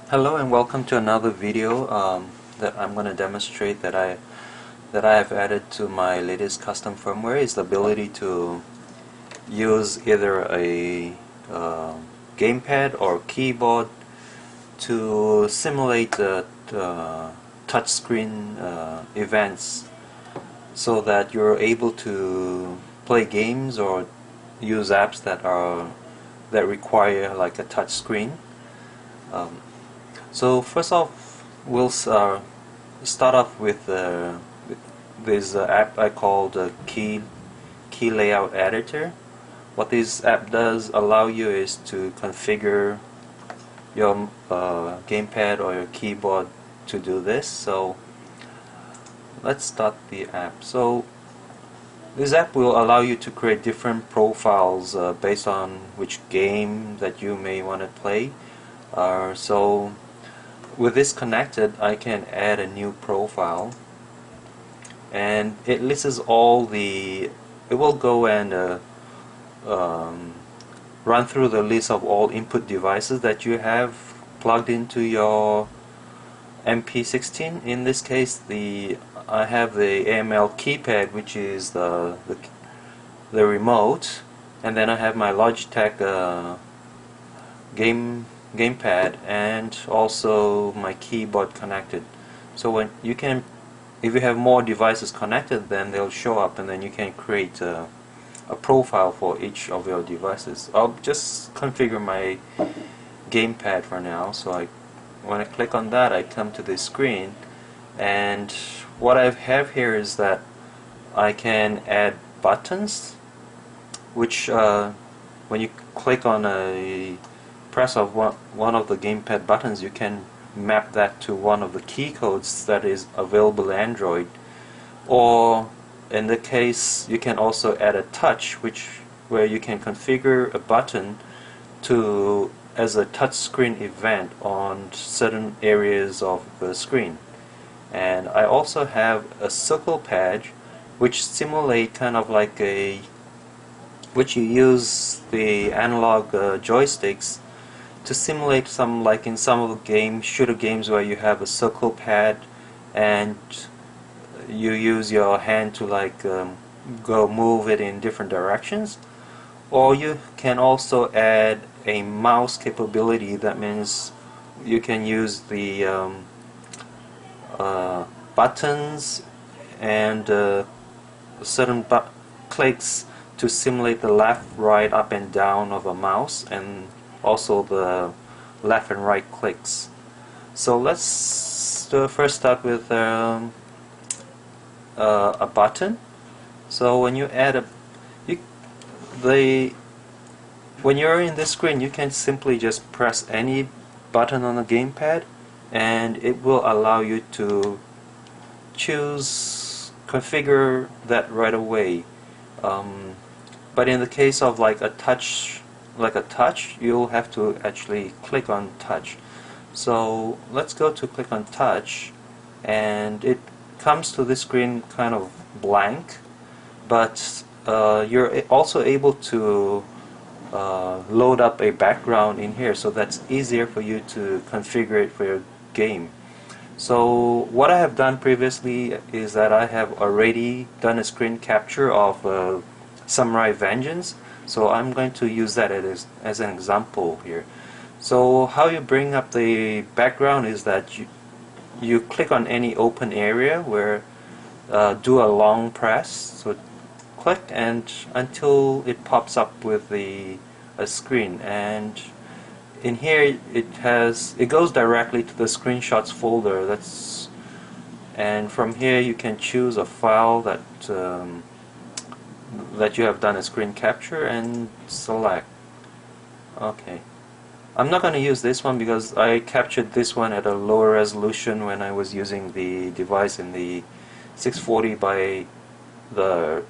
Hello and welcome to another video that I'm going to demonstrate that I have added to my latest custom firmware is the ability to use either a gamepad or keyboard to simulate the touchscreen events so that you're able to play games or use apps that require like a touch screen. So first off, we'll start off with this app I call the KeylayoutEditor. What this app does allow you is to configure your gamepad or your keyboard to do this. So let's start the app. So this app will allow you to create different profiles based on which game that you may want to play. So with this connected, I can add a new profile, and it lists all the. It will go and run through the list of all input devices that you have plugged into your MP16. In this case, I have the AML keypad, which is the remote, and then I have my Logitech gamepad and also my keyboard connected. So when you can, if you have more devices connected, then they'll show up, and then you can create a profile for each of your devices. I'll just configure my gamepad for now. So when I click on that, I come to this screen, and what I have here is that I can add buttons, which when you click on a press of one of the gamepad buttons, you can map that to one of the key codes that is available in Android, or in the case you can also add a touch, where you can configure a button to as a touch screen event on certain areas of the screen. And I also have a CirclePad, which simulate kind of like which you use the analog joysticks to simulate some, like in some of the shooter games where you have a circle pad and you use your hand to go move it in different directions. Or you can also add a mouse capability. That means you can use the buttons and certain clicks to simulate the left, right, up and down of a mouse, and also the left and right clicks. So let's first start with a button. So when you add when you're in this screen, you can simply just press any button on the gamepad, and it will allow you to configure that right away. But in the case of like a touch, you'll have to actually click on touch. So let's go to click on touch, and it comes to this screen kind of blank, but you're also able to load up a background in here, so that's easier for you to configure it for your game. So what I have done previously is that I have already done a screen capture of Samurai Vengeance, so I'm going to use that as an example here. So how you bring up the background is that you click on any open area where do a long press, so click and until it pops up with a screen, and in here it goes directly to the screenshots folder. And from here you can choose a file that you have done a screen capture and select. Okay, I'm not going to use this one because I captured this one at a lower resolution when I was using the device in the 640 by the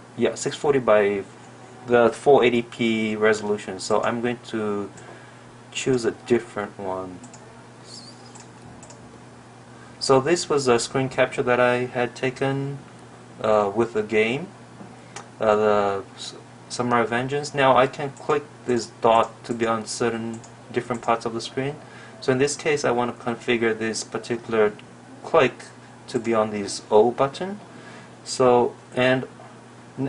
480p resolution. So I'm going to choose a different one. So this was a screen capture that I had taken with the game, the Samurai Vengeance. Now I can click this dot to be on certain different parts of the screen. So in this case I want to configure this particular click to be on this O button. So, and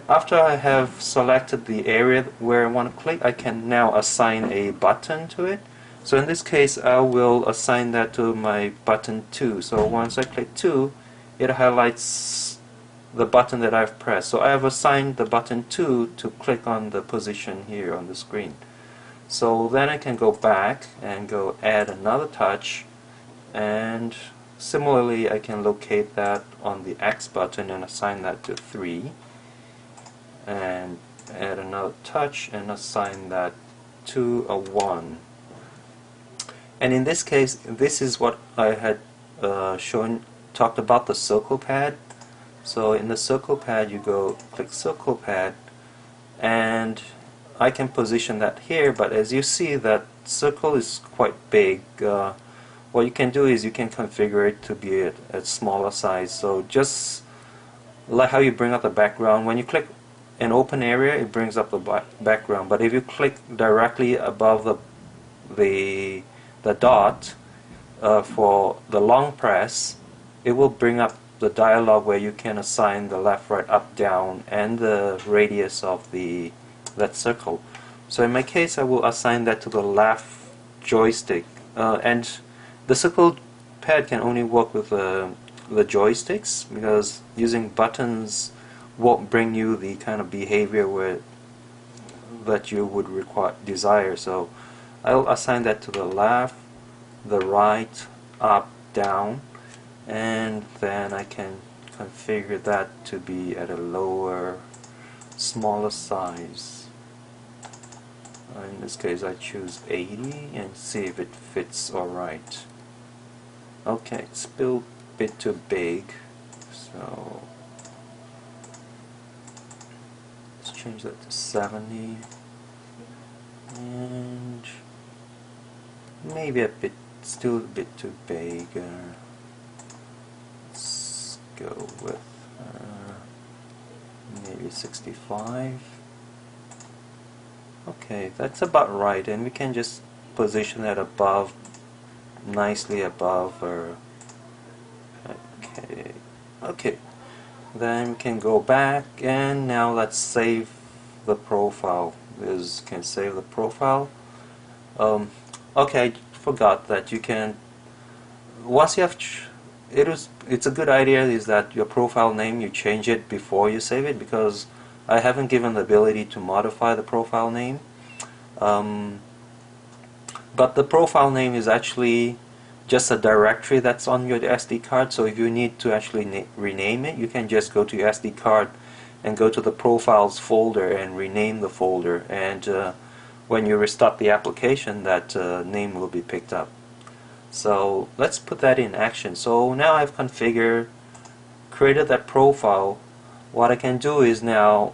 after I have selected the area where I want to click, I can now assign a button to it. So in this case I will assign that to my button 2. So once I click 2, it highlights the button that I've pressed. So I have assigned the button 2 to click on the position here on the screen. So then I can go back and go add another touch, and similarly I can locate that on the X button and assign that to 3, and add another touch and assign that to a 1. And in this case, this is what I had talked about the CirclePad. So in the CirclePad you go click CirclePad, and I can position that here, but as you see that circle is quite big. What you can do is you can configure it to be at a smaller size. So just like how you bring up the background, when you click an open area it brings up the background, but if you click directly above the dot for the long press, it will bring up the dialog where you can assign the left, right, up, down, and the radius of that circle. So in my case I will assign that to the left joystick, and the circle pad can only work with the joysticks, because using buttons won't bring you the kind of behavior that you would desire. So I'll assign that to the left, the right, up, down, and then I can configure that to be at a lower, smaller size. In this case I choose 80 and see if it fits alright. Okay, it's still a bit too big, so let's change that to 70, and maybe still a bit too big. Let's go with maybe 65. Okay, that's about right, and we can just position that above, nicely above, or okay. Then we can go back, and now let's save the profile. Can save the profile. Okay, I forgot that you can, once you have it's a good idea is that your profile name, you change it before you save it, because I haven't given the ability to modify the profile name. But the profile name is actually just a directory that's on your SD card, so if you need to actually rename it, you can just go to your SD card and go to the profiles folder and rename the folder, and when you restart the application, that name will be picked up. So let's put that in action. So now I've created that profile. What I can do is now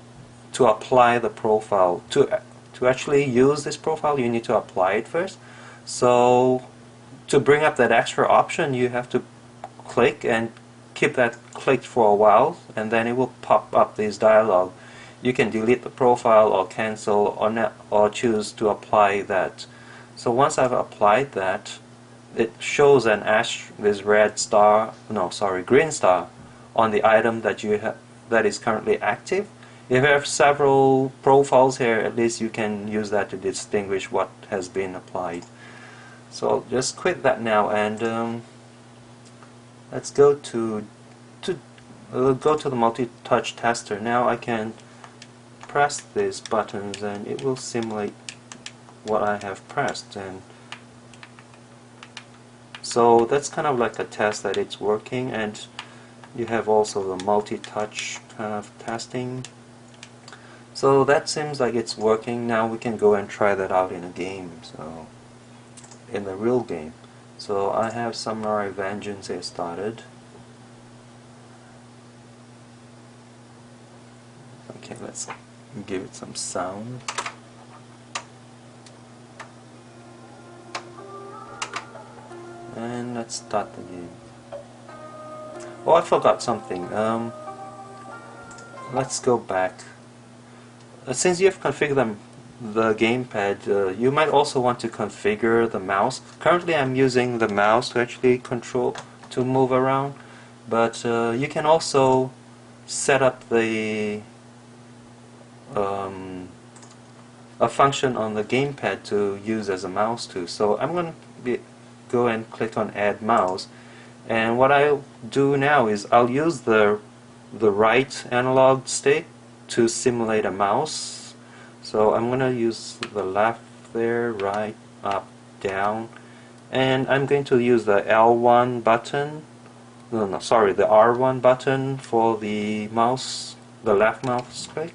to apply the profile. To actually use this profile, you need to apply it first. So to bring up that extra option, you have to click and keep that clicked for a while, and then it will pop up this dialog. You can delete the profile or cancel or choose to apply that. So once I've applied that, it shows this green star on the item that is currently active. If you have several profiles here, at least you can use that to distinguish what has been applied. So I'll just quit that now, and let's go to the multi-touch tester. Now I can press these buttons and it will simulate what I have pressed, and so that's kind of like a test that it's working. And you have also the multi-touch kind of testing. So that seems like it's working. Now we can go and try that out in a game, so in the real game. So I have Samurai Vengeance here started. Okay, let's give it some sound. And let's start the game. Oh, I forgot something. Let's go back. Since you have configured them the gamepad, you might also want to configure the mouse. Currently I'm using the mouse to actually to move around, but you can also set up the a function on the gamepad to use as a mouse too. So I'm going to go and click on add mouse, and what I'll do now is I'll use the right analog stick to simulate a mouse. So I'm going to use the left there, right, up, down, and I'm going to use the L1 button, no, sorry, the R1 button for the mouse, the left mouse click.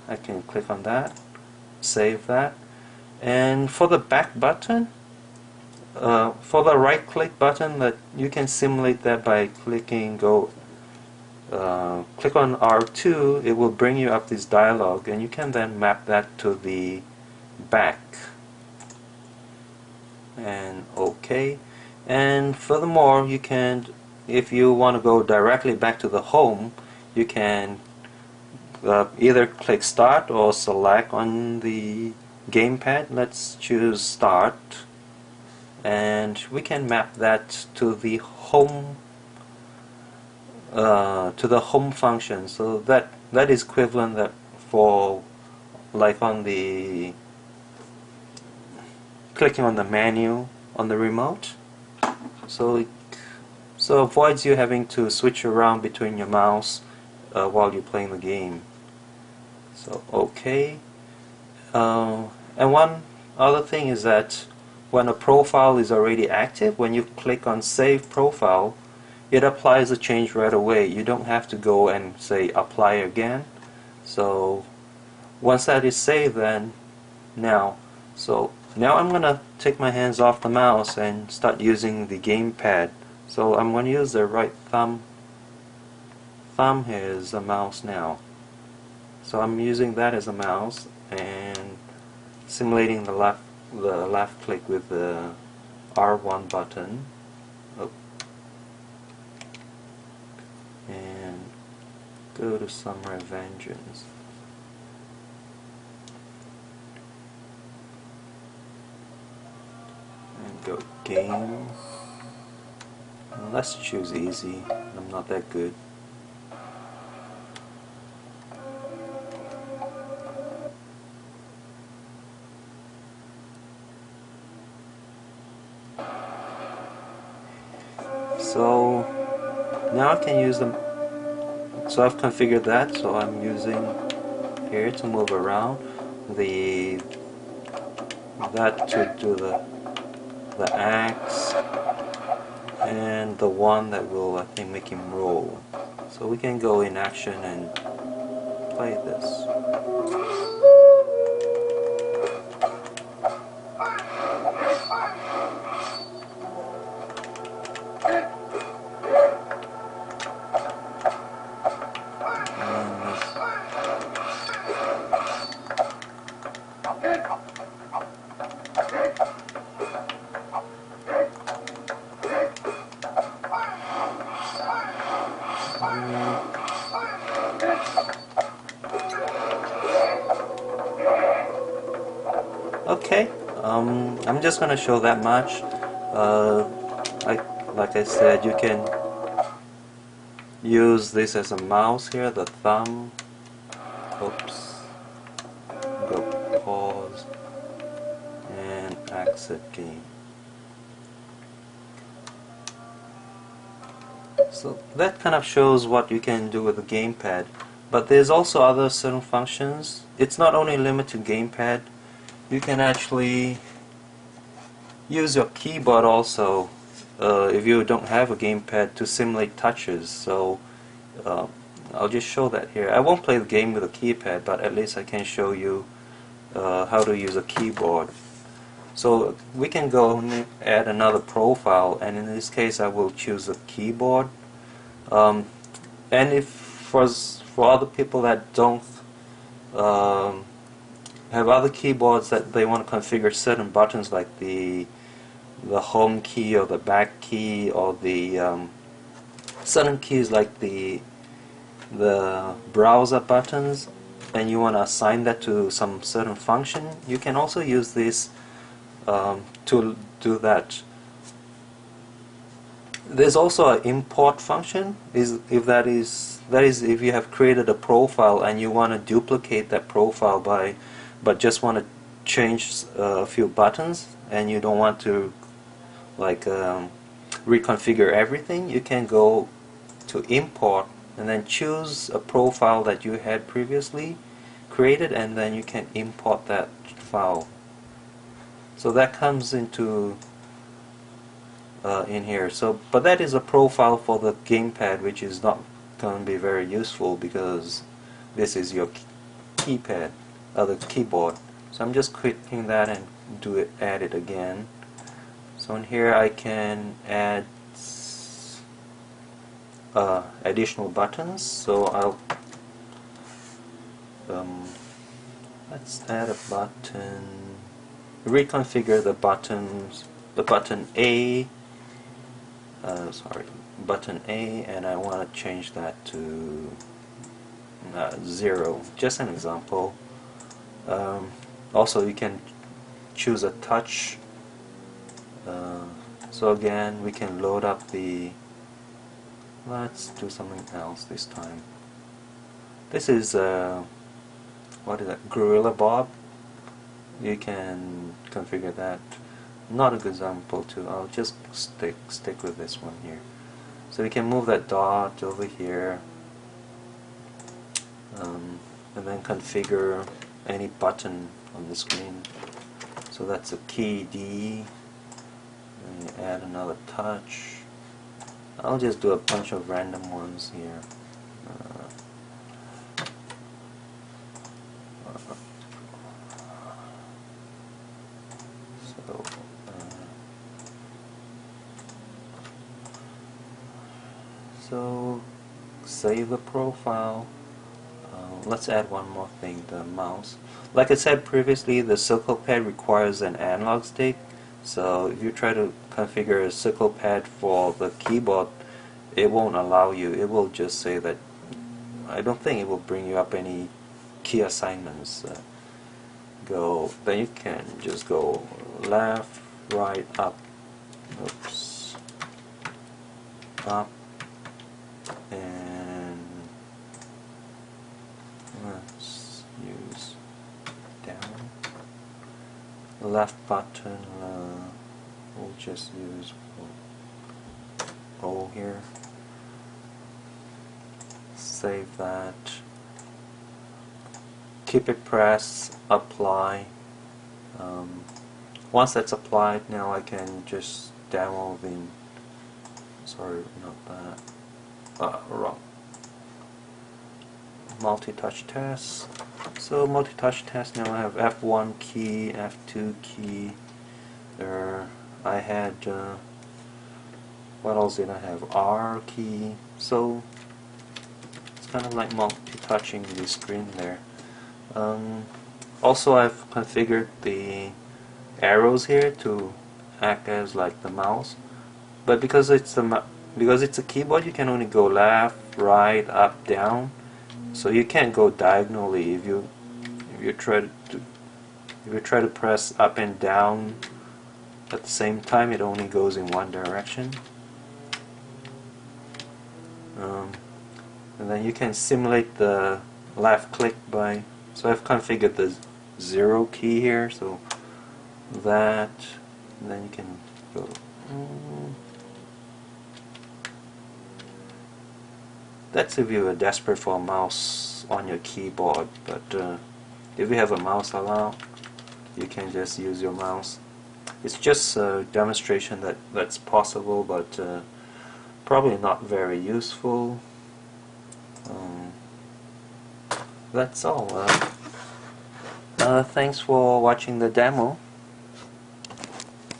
I can click on that, save that, and for the back button, for the right click button, that you can simulate that by clicking click on R2. It will bring you up this dialog, and you can then map that to the back, and OK. And furthermore, you can, if you want to go directly back to the home, you can either click start or select on the gamepad. Let's choose start, and we can map that to the home function. So that is equivalent that for like on the clicking on the menu on the remote. So it avoids you having to switch around between your mouse while you're playing the game. So OK. And one other thing is that when a profile is already active, when you click on Save Profile, it applies a change right away. You don't have to go and say apply again. So once that is saved, then now I'm going to take my hands off the mouse and start using the gamepad. So I'm going to use the right thumb here as a mouse now. So I'm using that as a mouse and simulating the left click with the R1 button. Oh. And go to Summary Vengeance. And go Game. Let's choose easy. I'm not that good. So now I can use them. So I've configured that. So I'm using here to move around that to do the axe, and the one that will, I think, make him roll. So we can go in action and play this. Okay, I'm just going to show that much. Like I said, you can use this as a mouse here, the thumb. Oops. Go pause and exit game. So that kind of shows what you can do with the gamepad. But there's also other certain functions. It's not only limited to gamepad. You can actually use your keyboard also if you don't have a gamepad to simulate touches. So I'll just show that here. I won't play the game with a keypad, but at least I can show you how to use a keyboard. So we can go and add another profile, and in this case I will choose a keyboard. And if for other people that don't have other keyboards that they want to configure certain buttons, like the home key or the back key, or the certain keys like the browser buttons, and you want to assign that to some certain function, you can also use this to do that. There's also an import function. That is if you have created a profile and you want to duplicate that profile but just want to change a few buttons and you don't want to like reconfigure everything, you can go to import and then choose a profile that you had previously created, and then you can import that file. So that comes into in here. So, but that is a profile for the gamepad, which is not going to be very useful because this is your keypad, the keyboard. So I'm just clicking that and add it again. So in here I can add additional buttons. So I'll let's add a button. Reconfigure the buttons. The button A. Button A, and I want to change that to 0. Just an example. Also, you can choose a touch. So again, we can load up the. Let's do something else this time. This is what is that? Gorilla Bob. You can configure that. Not a good example too. I'll just stick with this one here. So we can move that dot over here, and then configure any button on the screen. So that's a key D. And you add another touch. I'll just do a bunch of random ones here. So save the profile. Let's add one more thing, the mouse. Like I said previously, the CirclePad requires an analog stick. So if you try to configure a CirclePad for the keyboard, it won't allow you. It will just say that, I don't think it will bring you up any key assignments. Then you can just go left, right, up, oops, up, and let's use down. Left button, we'll just use O here. Save that. Keep it pressed, apply. Once that's applied, now I can just demo the. Sorry, not that. Wrong. Multi-touch test. So multi-touch test, now I have F1 key, F2 key. There, I had what else did I have? R key. So it's kind of like multi-touching the screen there. Also, I've configured the arrows here to act as like the mouse, but because it's a keyboard, you can only go left, right, up, down. So you can't go diagonally. If you try to press up and down at the same time, it only goes in one direction. And then you can simulate the left click by. So I've configured the 0 key here. So that, and then you can go. That's if you are desperate for a mouse on your keyboard, but if you have a mouse allowed, you can just use your mouse. It's just a demonstration that's possible, but probably not very useful. That's all. Thanks for watching the demo.